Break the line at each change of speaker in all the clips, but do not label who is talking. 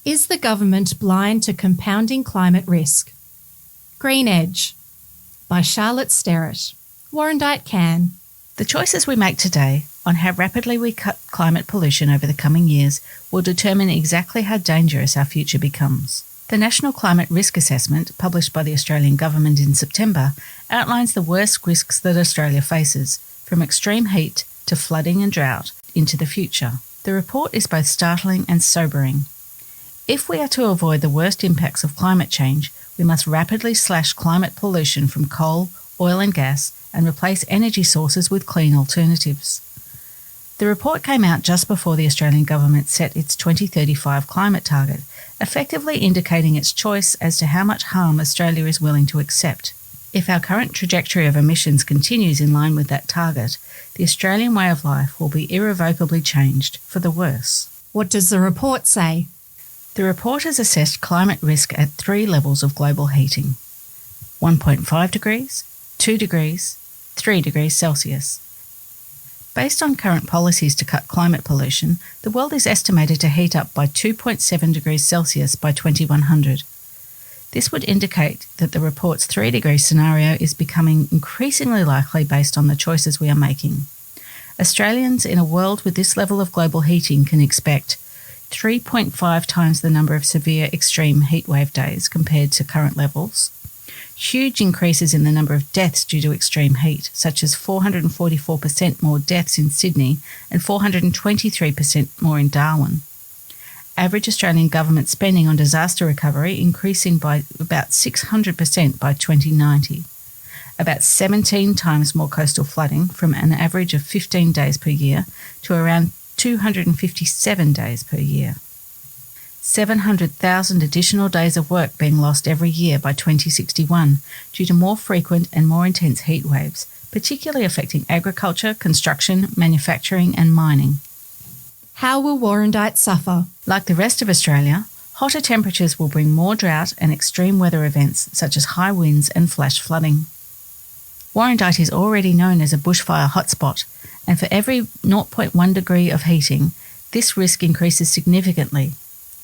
Is the government blind to compounding climate risk? Green Edge by Charlotte Sterrett, Warrandyte CAN.
The choices we make today on how rapidly we cut climate pollution over the coming years will determine exactly how dangerous our future becomes. The National Climate Risk Assessment, published by the Australian Government in September, outlines the worst risks that Australia faces, from extreme heat to flooding and drought into the future. The report is both startling and sobering. If we are to avoid the worst impacts of climate change, we must rapidly slash climate pollution from coal, oil and gas and replace energy sources with clean alternatives. The report came out just before the Australian Government set its 2035 climate target, effectively indicating its choice as to how much harm Australia is willing to accept. If our current trajectory of emissions continues in line with that target, the Australian way of life will be irrevocably changed for the worse.
What does the report say?
The report has assessed climate risk at 3 levels of global heating: 1.5 degrees, 2 degrees, 3 degrees Celsius. Based on current policies to cut climate pollution, the world is estimated to heat up by 2.7 degrees Celsius by 2100. This would indicate that the report's 3 degree scenario is becoming increasingly likely based on the choices we are making. Australians in a world with this level of global heating can expect 3.5 times the number of severe extreme heatwave days compared to current levels, huge increases in the number of deaths due to extreme heat, such as 444% more deaths in Sydney and 423% more in Darwin. Average Australian government spending on disaster recovery increasing by about 600% by 2090. About 17 times more coastal flooding, from an average of 15 days per year to around 257 days per year. 700,000 additional days of work being lost every year by 2061 due to more frequent and more intense heat waves, particularly affecting agriculture, construction, manufacturing and mining.
How will Warrandyte suffer?
Like the rest of Australia, hotter temperatures will bring more drought and extreme weather events such as high winds and flash flooding. Warrandyte is already known as a bushfire hotspot, and for every 0.1 degree of heating, this risk increases significantly.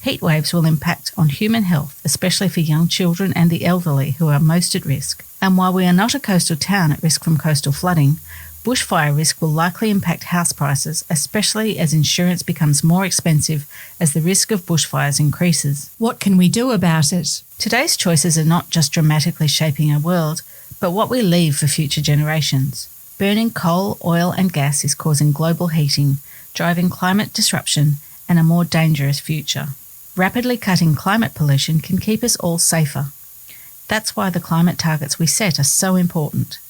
Heat waves will impact on human health, especially for young children and the elderly who are most at risk. And while we are not a coastal town at risk from coastal flooding, bushfire risk will likely impact house prices, especially as insurance becomes more expensive as the risk of bushfires increases.
What can we do about it?
Today's choices are not just dramatically shaping our world, but what we leave for future generations. Burning coal, oil and gas is causing global heating, driving climate disruption and a more dangerous future. Rapidly cutting climate pollution can keep us all safer. That's why the climate targets we set are so important.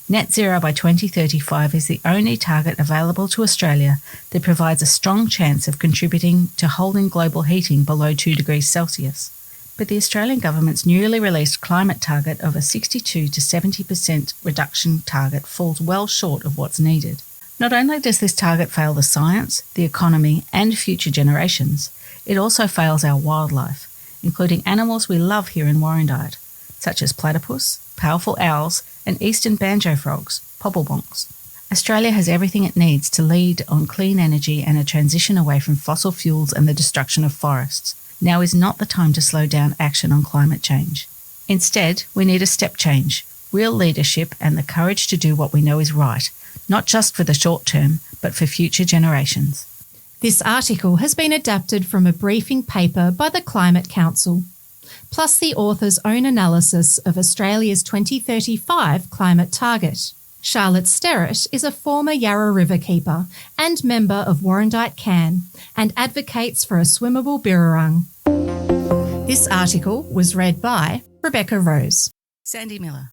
Net zero by 2035 is the only target available to Australia that provides a strong chance of contributing to holding global heating below 2 degrees Celsius. But the Australian government's newly released climate target of a 62 to 70% reduction target falls well short of what's needed. Not only does this target fail the science, the economy and future generations, it also fails our wildlife, including animals we love here in Warrandyte, such as platypus, powerful owls and eastern banjo frogs, pobblebonks. Australia has everything it needs to lead on clean energy and a transition away from fossil fuels and the destruction of forests. Now is not the time to slow down action on climate change. Instead, we need a step change, real leadership and the courage to do what we know is right, not just for the short term, but for future generations.
This article has been adapted from a briefing paper by the Climate Council, plus the author's own analysis of Australia's 2035 climate target. Charlotte Sterrett is a former Yarra River keeper and member of Warrandyte CAN and advocates for a swimmable birrarung. This article was read by Rebecca Rose.
Sandy Miller.